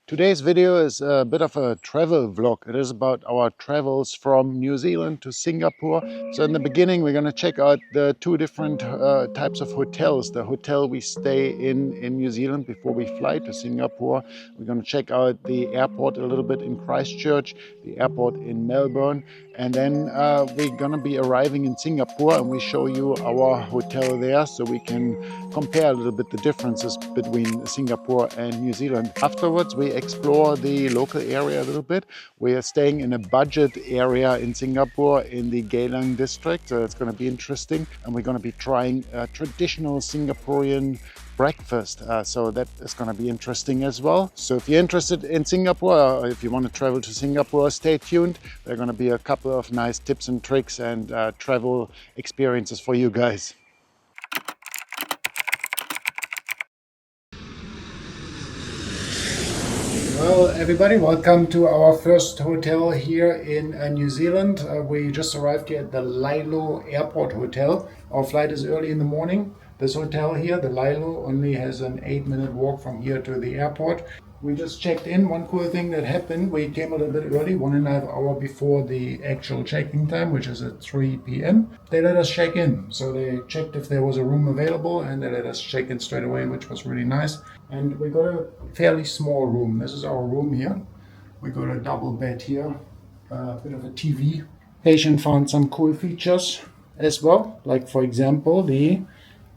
Today's video is a bit of a travel vlog. It is about our travels from New Zealand to Singapore. So in the beginning, we're going to check out the two different types of hotels. The hotel we stay in New Zealand before we fly to Singapore. We're going to check out the airport a little bit in Christchurch, the airport in Melbourne. And then we're going to be arriving in Singapore and we show you our hotel there so we can compare a little bit the differences between Singapore and New Zealand. Afterwards, we explore the local area a little bit. We are staying in a budget area in Singapore in the Geylang district, so it's going to be interesting. And we're going to be trying a traditional Singaporean breakfast, so that is going to be interesting as well. So if you're interested in Singapore, or if you want to travel to Singapore, stay tuned. There are going to be a couple of nice tips and tricks and travel experiences for you guys. Well, everybody, welcome to our first hotel here in New Zealand. We just arrived here at the LyLo Airport Hotel. Our flight is early in the morning. This hotel here, the LyLo, only has an 8-minute walk from here to the airport. We just checked in. One cool thing that happened, we came a little bit early, 1.5 hours before the actual check-in time, which is at 3 p.m. They let us check in. So they checked if there was a room available and they let us check in straight away, which was really nice. And we got a fairly small room. This is our room here. We got a double bed here, a bit of a TV. Patient found some cool features as well, like for example the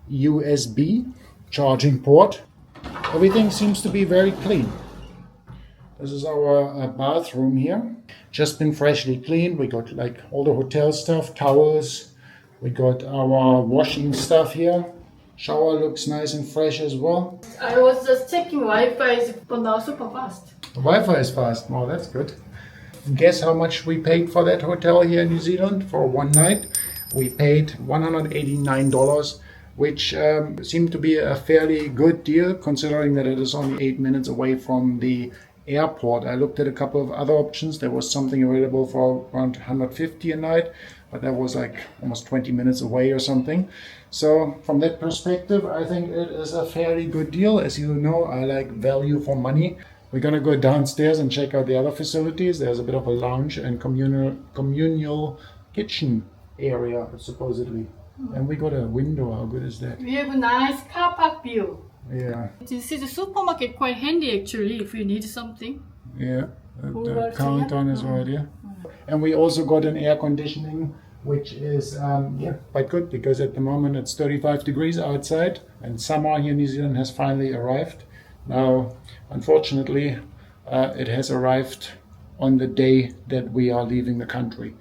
USB charging port. Everything seems to be very clean. This is our bathroom here. Just been freshly cleaned. We got like all the hotel stuff, towels. We got our washing stuff here. Shower looks nice and fresh as well. I was just checking Wi-Fi is now super fast. The Wi-Fi is fast. Oh, that's good. Guess how much we paid for that hotel here in New Zealand for one night? We paid $189, which seemed to be a fairly good deal considering that it is only 8 minutes away from the airport. I looked at a couple of other options. There was something available for around $150 a night, but that was like almost 20 minutes away or something. So from that perspective, I think it is a fairly good deal. As you know, I like value for money. We're gonna go downstairs and check out the other facilities. There's a bit of a lounge and communal kitchen area, supposedly. And we got a window. How good is that? We have a nice car park view. Yeah. This is a supermarket, quite handy actually if you need something. Yeah. The countdown is right here. And we also got an air conditioning, which is quite good because at the moment it's 35 degrees outside and summer here in New Zealand has finally arrived. Now, unfortunately, it has arrived on the day that we are leaving the country.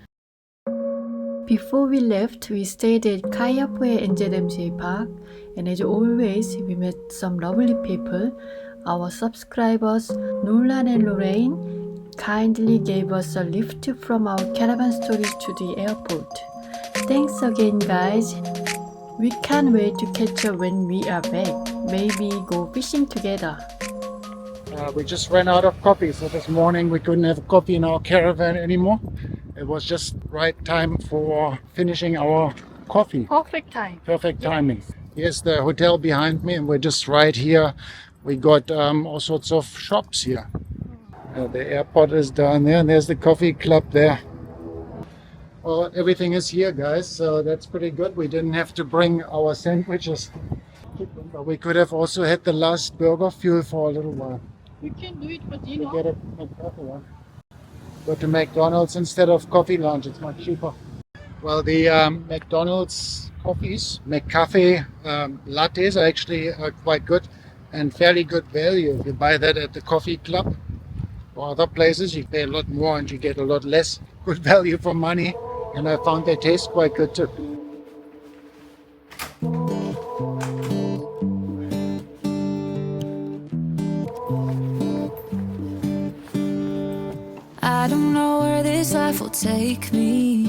Before we left, we stayed at Kayapoe NZMCA Park, and as always, we met some lovely people. Our subscribers, Nolan and Lorraine, kindly gave us a lift from our caravan storage to the airport. Thanks again, guys. We can't wait to catch up when we are back. Maybe go fishing together. We just ran out of coffee, so this morning we couldn't have coffee in our caravan anymore. It was just right time for finishing our coffee. Perfect time. Perfect timing. Here's the hotel behind me and we're just right here. We got all sorts of shops here. The airport is down there and there's the coffee club there. Well, everything is here, guys, so that's pretty good. We didn't have to bring our sandwiches, but we could have also had the last burger fuel for a little while. We can do it for dinner. Get a coffee one. Go to McDonald's instead of Coffee Lounge, it's much cheaper. Well, the McDonald's coffees, McCafe lattes are actually quite good and fairly good value. If you buy that at the coffee club or other places, you pay a lot more and you get a lot less good value for money. And I found they taste quite good too. I don't know where this life will take me.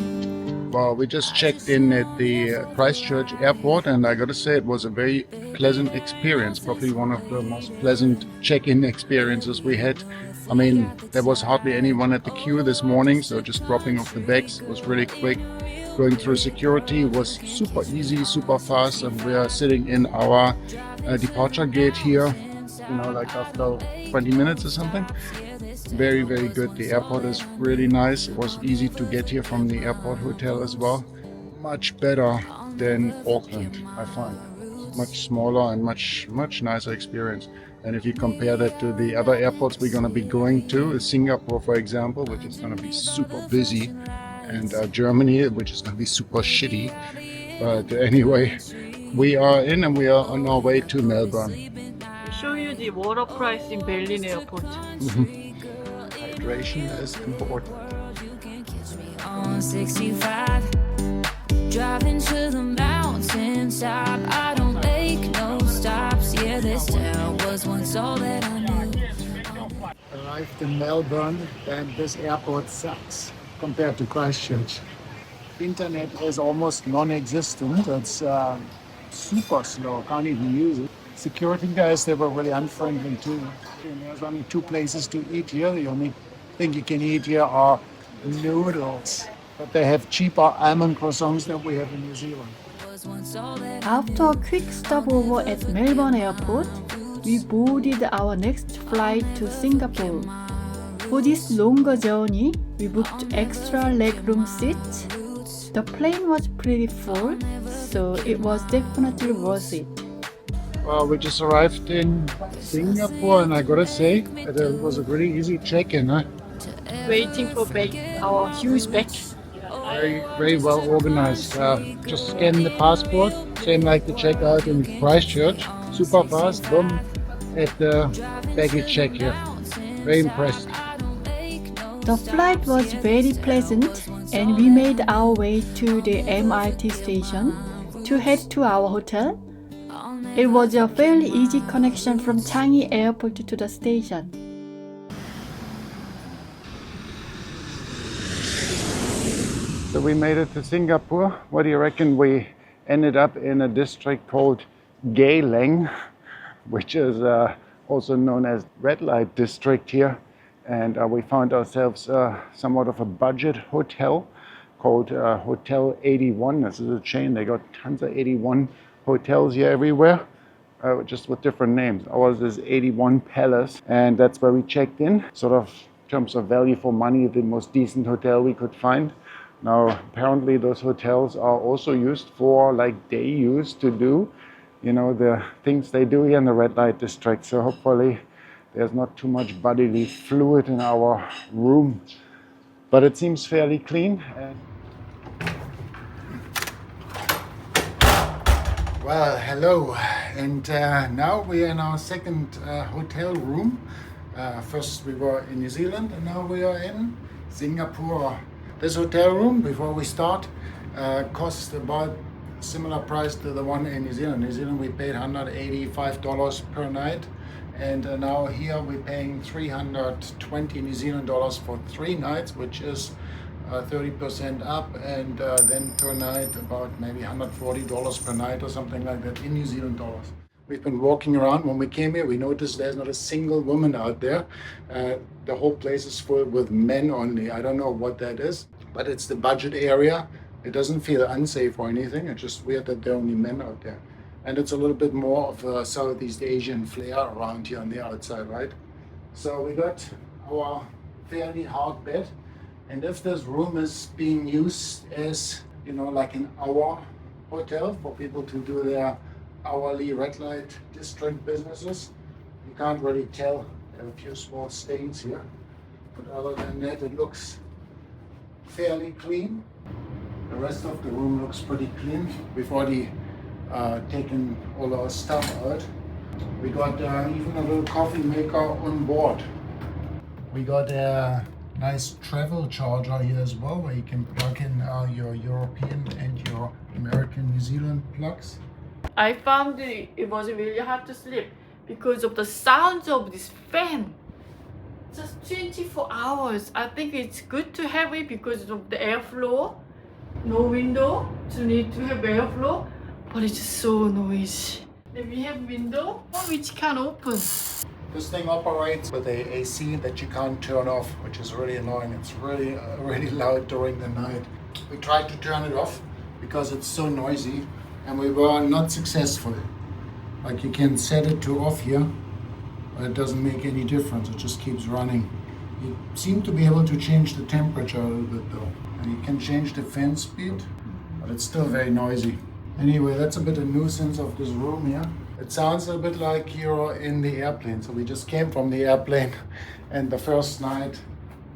Well, we just checked in at the Christchurch airport and I gotta say it was a very pleasant experience. Probably one of the most pleasant check-in experiences we had. I mean, there was hardly anyone at the queue this morning, so just dropping off the bags was really quick. Going through security was super easy, super fast, and we are sitting in our departure gate here. like after 20 minutes or something. Very, very good. The airport is really nice. It was easy to get here from the airport hotel as well. Much better than Auckland, I find. Much smaller and much nicer experience. And if you compare that to the other airports we're going to be going to, Singapore, for example, which is going to be super busy, and Germany, which is going to be super shitty. But anyway, we are in and we are on our way to Melbourne. I'll show you the water price in Berlin airport. Hydration is important. On 65, driving to the mountaintop. I don't make no stops. Yeah, this town was once all that I knew. Arrived in Melbourne, and this airport sucks compared to Christchurch. Internet is almost non-existent. It's super slow. Can't even use it. Security guys, they were really unfriendly too. And there's only 2 places to eat here. The only thing you can eat here are noodles. But they have cheaper almond croissants than we have in New Zealand. After a quick stopover at Melbourne Airport, we boarded our next flight to Singapore. For this longer journey, we booked extra legroom seats. The plane was pretty full, so it was definitely worth it. Well, we just arrived in Singapore, and I gotta say, it was a really easy check-in. Huh? Waiting for our huge bag. Very, very well organized. Just scan the passport, same like the checkout in Christchurch. Super fast, boom, at the baggage check here. Very impressed. The flight was very pleasant, and we made our way to the MRT station to head to our hotel. It was a fairly easy connection from Changi Airport to the station. So we made it to Singapore. What do you reckon? We ended up in a district called Geylang, which is also known as red light district here. And we found ourselves somewhat of a budget hotel called Hotel 81. This is a chain. They got tons of 81 hotels here everywhere, just with different names. Ours is 81 Palace, and that's where we checked in. Sort of in terms of value for money, the most decent hotel we could find. Now, apparently those hotels are also used for, like they used to do, the things they do here in the red light district. So hopefully there's not too much bodily fluid in our room, but it seems fairly clean. Well, hello, and now we are in our second hotel room. First we were in New Zealand, and now we are in Singapore. This hotel room, before we start, costs about similar price to the one in New Zealand. New Zealand we paid $185 per night. And now here we're paying 320 New Zealand dollars for 3 nights, which is 30% up, and then per night about maybe $140 per night or something like that in New Zealand dollars. We've been walking around. When we came here, we noticed there's not a single woman out there. The whole place is full with men only. I don't know what that is, but it's the budget area. It doesn't feel unsafe or anything. It's just weird that there are only men out there. And it's a little bit more of a Southeast Asian flair around here on the outside, right? So we got our fairly hard bed. And if this room is being used as, like an hour hotel for people to do their hourly red light district businesses, you can't really tell. There are a few small stains here. But other than that, it looks fairly clean. The rest of the room looks pretty clean. We've already taken all our stuff out. We got even a little coffee maker on board. We got a nice travel charger here as well, where you can plug in your European and your American New Zealand plugs. I found it was really hard to sleep because of the sounds of this fan. Just 24 hours. I think it's good to have it because of the airflow. No window, so need to have airflow, but it's so noisy. Then we have window which can't open. This thing operates with a AC that you can't turn off, which is really annoying. It's really loud during the night. We tried to turn it off because it's so noisy, and we were not successful. Like, you can set it to off here, but it doesn't make any difference. It just keeps running. You seem to be able to change the temperature a little bit though. And you can change the fan speed, but it's still very noisy. Anyway, that's a bit of nuisance of this room here. It sounds a bit like you're in the airplane. So we just came from the airplane and the first night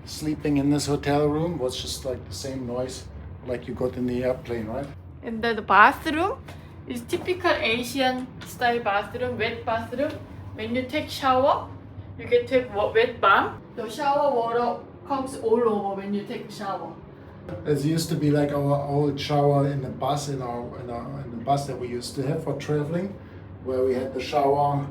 sleeping in this hotel room was just like the same noise like you got in the airplane, right? And then the bathroom is typical Asian style bathroom, wet bathroom. When you take shower, you can take wet bath. The shower water comes all over when you take a shower. It used to be like our old shower in the bus, in the bus that we used to have for traveling, where we had the shower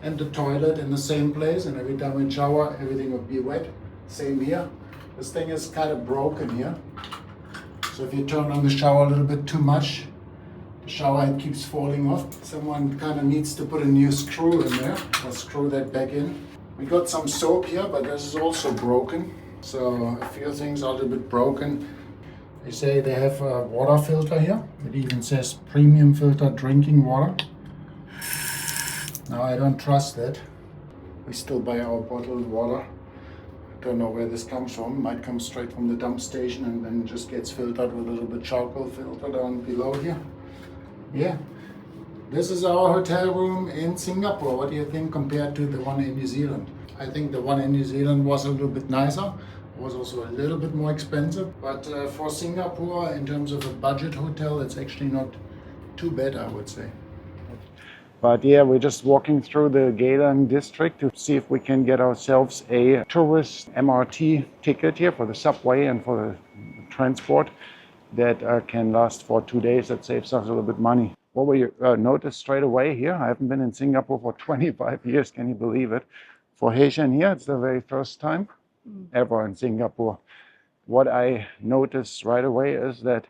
and the toilet in the same place, and every time we shower, everything would be wet. Same here. This thing is kind of broken here. So if you turn on the shower a little bit too much, the shower head keeps falling off. Someone kind of needs to put a new screw in there, or screw that back in. We got some soap here, but this is also broken. So a few things are a little bit broken. They say they have a water filter here. It even says premium filter drinking water. Now I don't trust that. We still buy our bottled water. Don't know where this comes from. Might come straight from the dump station and then just gets filtered with a little bit charcoal filter down below here. Yeah. This is our hotel room in Singapore. What do you think compared to the one in New Zealand? I think the one in New Zealand was a little bit nicer. It was also a little bit more expensive. But for Singapore, in terms of a budget hotel, it's actually not too bad, I would say. But yeah, we're just walking through the Geylang district to see if we can get ourselves a tourist MRT ticket here for the subway and for the transport that can last for 2 days. That saves us a little bit money. What we noticed straight away here, I haven't been in Singapore for 25 years, can you believe it? For Haitian here, it's the very first time ever in Singapore. What I noticed right away is that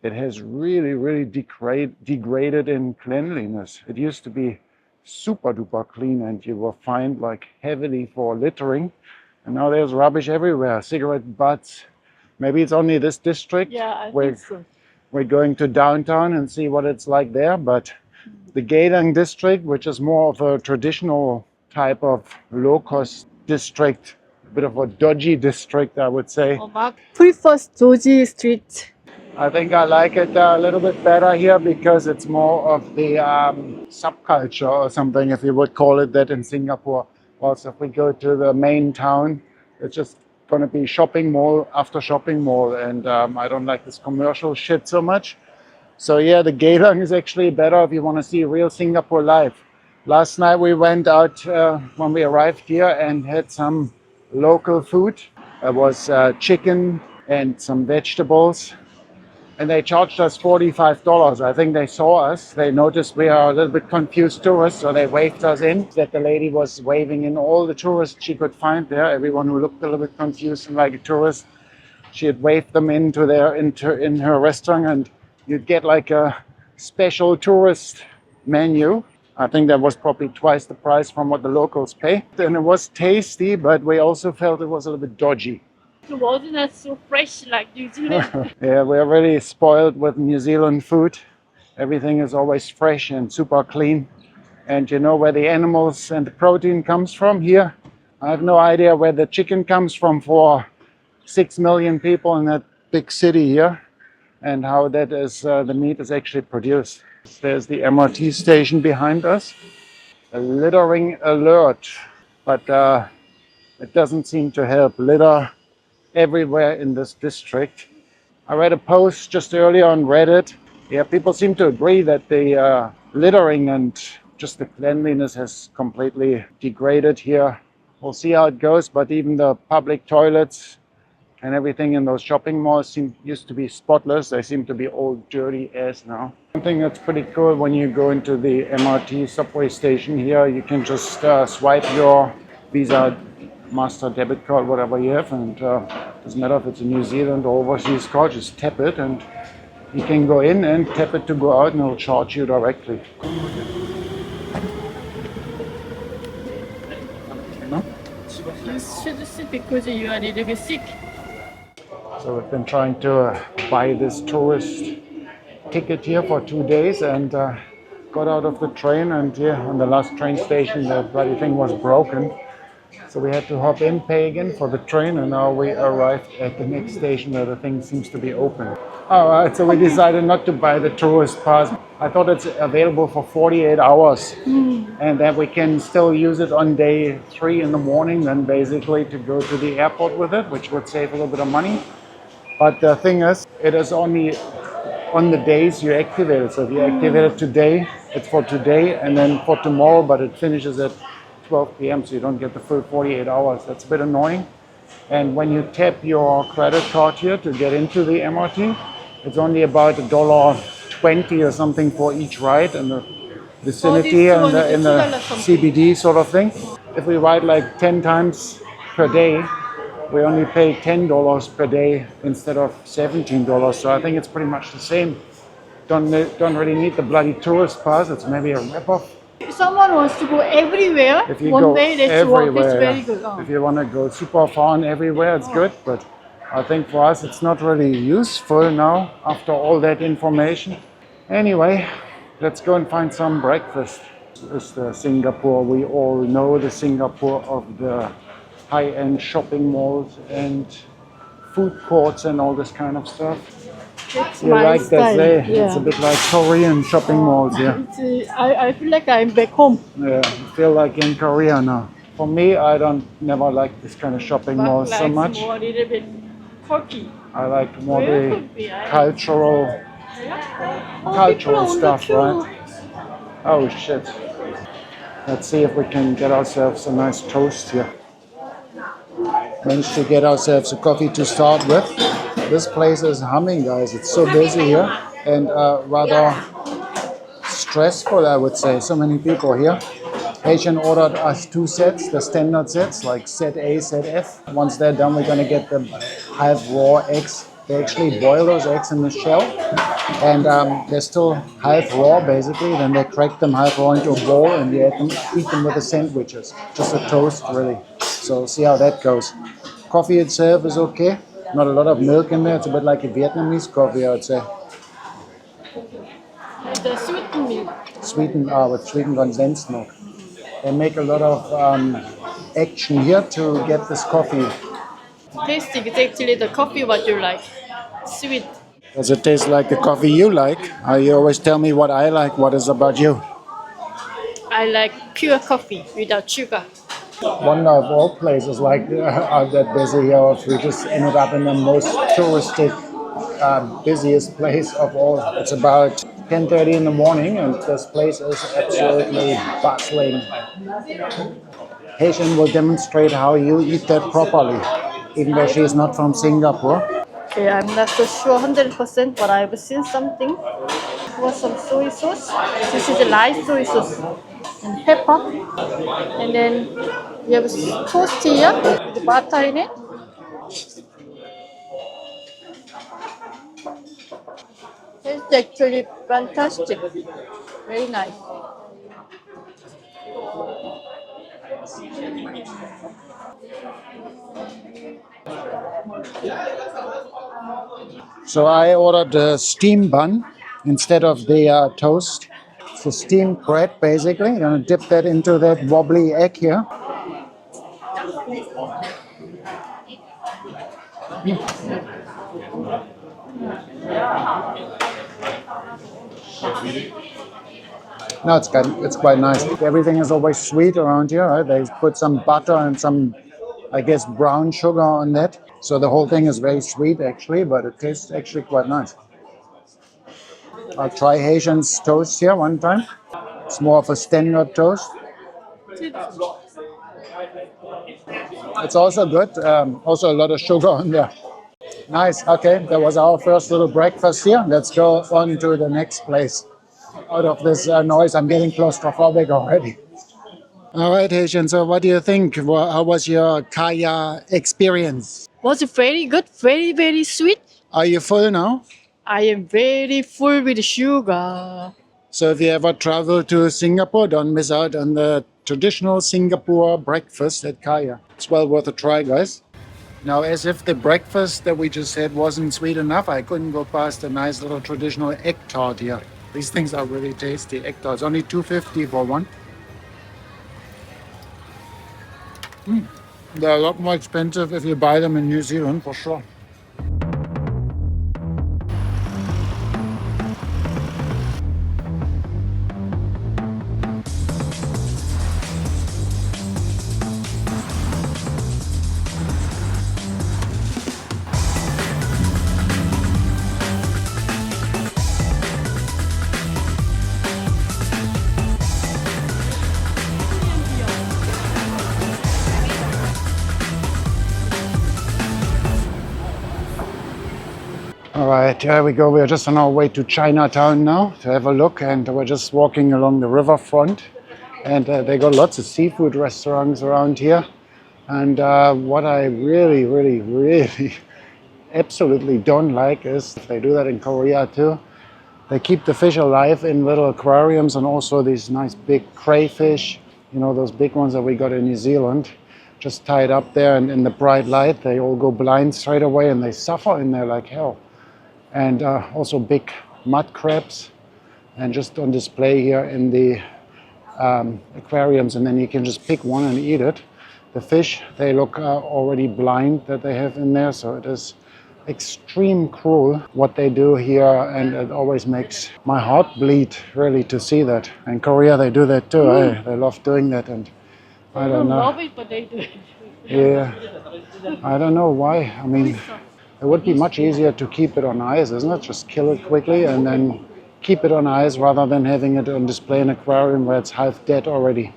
it has really degraded in cleanliness. It used to be super duper clean and you were fined like heavily for littering. And now there's rubbish everywhere, cigarette butts. Maybe it's only this district. Yeah, I think so. We're going to downtown and see what it's like there. But the Geylang district, which is more of a traditional type of low-cost district, a bit of a dodgy district, I would say. Mark prefers dodgy street. I think I like it a little bit better here because it's more of the subculture or something, if you would call it that in Singapore. Also, if we go to the main town, it's just going to be shopping mall after shopping mall. And I don't like this commercial shit so much. So yeah, the Geylang is actually better if you want to see real Singapore life. Last night we went out when we arrived here and had some local food. It was chicken and some vegetables. And they charged us $45. I think they saw us. They noticed we are a little bit confused tourists, so they waved us in. That the lady was waving in all the tourists she could find there. Everyone who looked a little bit confused and like a tourist, she had waved them in her restaurant, and you'd get like a special tourist menu. I think that was probably twice the price from what the locals pay. And it was tasty, but we also felt it was a little bit dodgy. It wasn't as so fresh like New Zealand. Yeah, we're really spoiled with New Zealand food. Everything is always fresh and super clean. And you know where the animals and the protein comes from here? I have no idea where the chicken comes from for 6 million people in that big city here, and how that is the meat is actually produced. There's the MRT station behind us. A littering alert, but it doesn't seem to help. Litter everywhere in this district. I read a post just earlier on Reddit. Yeah, people seem to agree that the littering and just the cleanliness has completely degraded here. We'll see how it goes, but even the public toilets and everything in those shopping malls used to be spotless. They seem to be all dirty as now. Something that's pretty cool when you go into the MRT subway station here, you can just swipe your Visa, Master, debit card, whatever you have, and doesn't matter if it's a New Zealand or overseas card, just tap it and you can go in and tap it to go out and it'll charge you directly. No? You should sit because you are a little bit sick. So we've been trying to buy this tourist ticket here for 2 days, and got out of the train, and yeah, on the last train station the bloody thing was broken. So we had to hop in, pay again for the train, and now we arrived at the next station where the thing seems to be open. All right, so we decided not to buy the tourist pass. I thought it's available for 48 hours and that we can still use it on day 3 in the morning, then basically to go to the airport with it, which would save a little bit of money. But the thing is, it is only on the days you activate it. So if you activate it today, it's for today, and then for tomorrow, but it finishes at 12 p.m. so you don't get the full 48 hours. That's a bit annoying. And when you tap your credit card here to get into the MRT, it's only about $1.20 or something for each ride in the vicinity and in the CBD sort of thing. If we ride like 10 times per day, we only pay $10 per day instead of $17. So I think it's pretty much the same. Don't really need the bloody tourist pass. It's maybe a ripoff. If someone wants to go everywhere, If you one go day that's work. It's everywhere, very good. if you want to go super far and everywhere, it's good. But I think for us, it's not really useful now after all that information. Anyway, let's go and find some breakfast. This is the Singapore we all know, the Singapore of the high-end shopping malls and food courts and all this kind of stuff. It's You my like that style. there? Yeah. It's a bit like Korean shopping malls, yeah. I feel like I'm back home. Yeah, I feel like in Korea now. For me, I don't never like this kind of shopping malls so much. More a little bit quirky. I like more Where the could be? cultural People on the stuff, queue. right? Oh shit. Let's see if we can get ourselves a nice toast here. Managed to get ourselves a coffee to start with. This place is humming, guys. It's so busy here and rather stressful, I would say. So many people here. Asian ordered us 2 sets, the standard sets, like set A, set F. Once they're done, we're gonna get the half raw eggs. They actually boil those eggs in the shell, and they're still half raw, basically. Then they crack them half raw into a bowl, and you eat them with the sandwiches. Just a toast, really. So see how that goes. Coffee itself is okay. Not a lot of milk in there. It's a bit like a Vietnamese coffee, I would say. The sweetened milk. With sweetened condensed milk. They make a lot of action here to get this coffee. Tasting is actually the coffee what you like. Sweet. Does it taste like the coffee you like? You always tell me what I like. What is about you? I like pure coffee without sugar. One of all places like are that busy here. We just ended up in the most touristic, busiest place of all. It's about 10:30 in the morning, and this place is absolutely bustling. Haitian will demonstrate how you eat that properly, even though she is not from Singapore. Okay, I'm not so sure 100%, but I've seen something. It was some soy sauce. This is the light soy sauce and pepper. And then we have toast here with the butter in it. It's actually fantastic. Very nice. So I ordered a steam bun instead of the toast. So steamed bread, basically. You're gonna dip that into that wobbly egg here. No, it's quite nice. Everything is always sweet around here, right? They put some butter and some, I guess, brown sugar on that. So the whole thing is very sweet, actually, but it tastes actually quite nice. I'll try Haitian's toast here one time. It's more of a standard toast. It's also good. Also a lot of sugar on there. Nice. Okay, that was our first little breakfast here. Let's go on to the next place. Out of this noise, I'm getting claustrophobic already. All right, Haitian. So what do you think? How was your Kaya experience? Was it very good, very, very sweet. Are you full now? I am very full with sugar. So if you ever travel to Singapore, don't miss out on the traditional Singapore breakfast at Kaya. It's well worth a try, guys. Now, as if the breakfast that we just had wasn't sweet enough, I couldn't go past a nice little traditional egg tart here. These things are really tasty. Egg tarts, only $2.50 for one. They're a lot more expensive if you buy them in New Zealand, for sure. All right, here we go. We're just on our way to Chinatown now to have a look, and we're just walking along the riverfront. And they got lots of seafood restaurants around here. And what I really absolutely don't like is they do that in Korea too. They keep the fish alive in little aquariums, and also these nice big crayfish, you know, those big ones that we got in New Zealand, just tied up there, and in the bright light they all go blind straight away and they suffer in there like hell. And also big mud crabs, and just on display here in the aquariums, and then you can just pick one and eat it. The fish, they look already blind that they have in there, so it is extreme cruel what they do here, and it always makes my heart bleed really to see that. In Korea they do that too. They love doing that, and I don't know. Love it, but they do it. Yeah, I don't know why. I mean, it would be much easier to keep it on ice, isn't it? Just kill it quickly and then keep it on ice rather than having it on display in an aquarium where it's half dead already.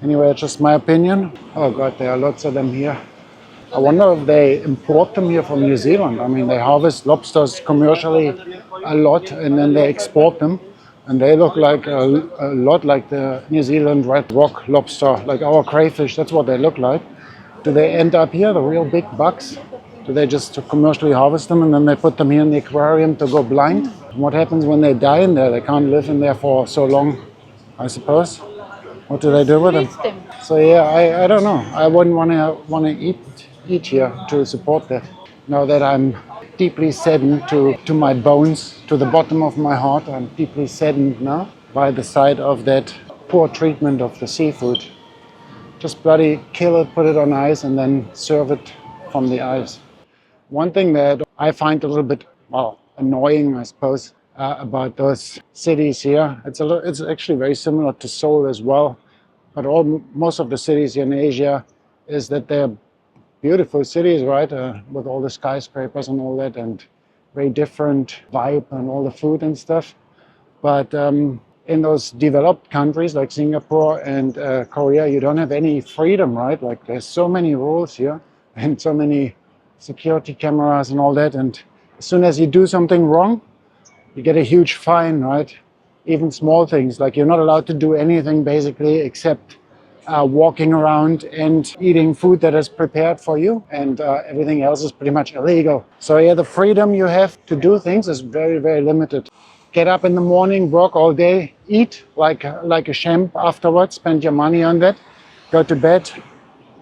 Anyway, it's just my opinion. Oh God, there are lots of them here. I wonder if they import them here from New Zealand. I mean, they harvest lobsters commercially a lot and then they export them. And they look like a lot like the New Zealand red rock lobster, like our crayfish. That's what they look like. Do they end up here, the real big bugs? Do they just commercially harvest them and then they put them here in the aquarium to go blind? What happens when they die in there? They can't live in there for so long, I suppose. What do they do with them? So yeah, I don't know. I wouldn't want to eat here to support that. Now that I'm deeply saddened to my bones, to the bottom of my heart, I'm deeply saddened now by the sight of that poor treatment of the seafood. Just bloody kill it, put it on ice, and then serve it from the ice. One thing that I find a little bit, well, annoying, I suppose, about those cities here, it's actually very similar to Seoul as well, but most of the cities here in Asia is that they're beautiful cities, right, with all the skyscrapers and all that, and very different vibe and all the food and stuff. But in those developed countries like Singapore and Korea, you don't have any freedom, right? Like there's so many rules here and so many security cameras and all that, and as soon as you do something wrong, you get a huge fine, right? Even small things, like you're not allowed to do anything basically except walking around and eating food that is prepared for you, and everything else is pretty much illegal. So yeah, the freedom you have to do things is very limited. Get up in the morning, work all day, eat like a champ afterwards, spend your money on that, go to bed,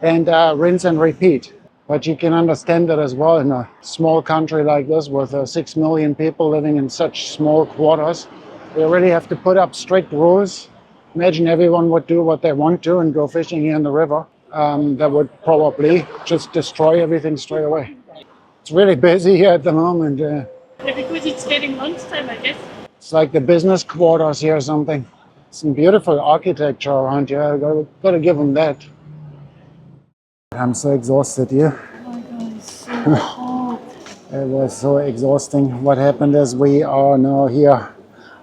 and rinse and repeat. But you can understand that as well in a small country like this with 6 million people living in such small quarters. We really have to put up strict rules. Imagine everyone would do what they want to and go fishing here in the river. That would probably just destroy everything straight away. It's really busy here at the moment. Yeah, because it's getting lunchtime, I guess. It's like the business quarters here or something. Some beautiful architecture around here. Gotta give them that. I'm so exhausted here. Oh my God, it's so hot. It was so exhausting. What happened is we are now here.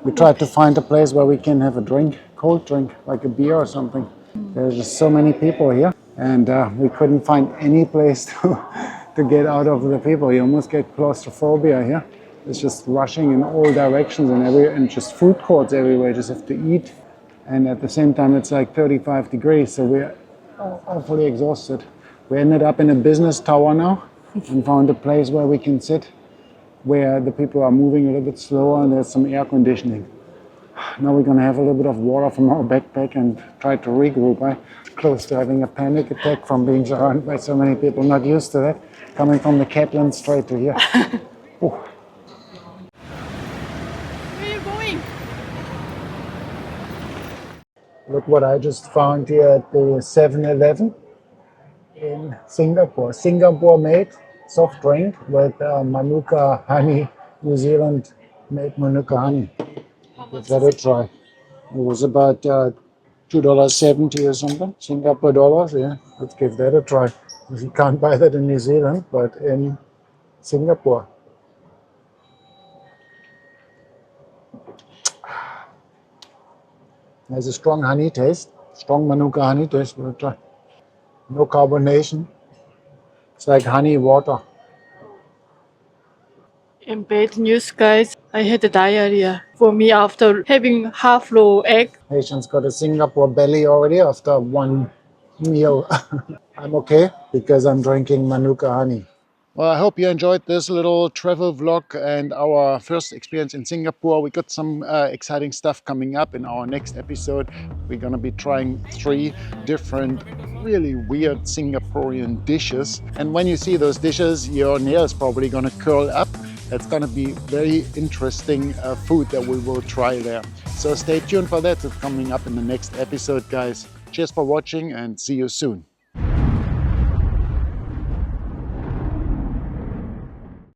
We tried to find a place where we can have a drink, cold drink, like a beer or something. There's just so many people here, and we couldn't find any place to get out of the people. You almost get claustrophobia here. It's just rushing in all directions and just food courts everywhere. You just have to eat, and at the same time it's like 35 degrees, so we're awfully exhausted. We ended up in a business tower now and found a place where we can sit, where the people are moving a little bit slower and there's some air conditioning. Now we're going to have a little bit of water from our backpack and try to regroup. I'm close to having a panic attack from being surrounded by so many people. Not used to that. Coming from the Kaplan straight to here. Where are you going? Look what I just found here at the 7-Eleven in Singapore. Singapore made soft drink with Manuka honey, New Zealand made Manuka honey. Give that a try. It was about $2.70 or something, Singapore dollars. Yeah, let's give that a try. You can't buy that in New Zealand, but in Singapore. There's a strong honey taste, strong Manuka honey taste. We'll try. No carbonation. It's like honey water. In bad news, guys, I had diarrhea. For me, after having half raw egg, Patient's got a Singapore belly already after one meal. I'm okay because I'm drinking Manuka honey. Well, I hope you enjoyed this little travel vlog and our first experience in Singapore. We got some exciting stuff coming up in our next episode. We're going to be trying 3 different really weird Singaporean dishes. And when you see those dishes, your nails probably going to curl up. It's going to be very interesting food that we will try there. So stay tuned for that. It's coming up in the next episode, guys. Cheers for watching and see you soon.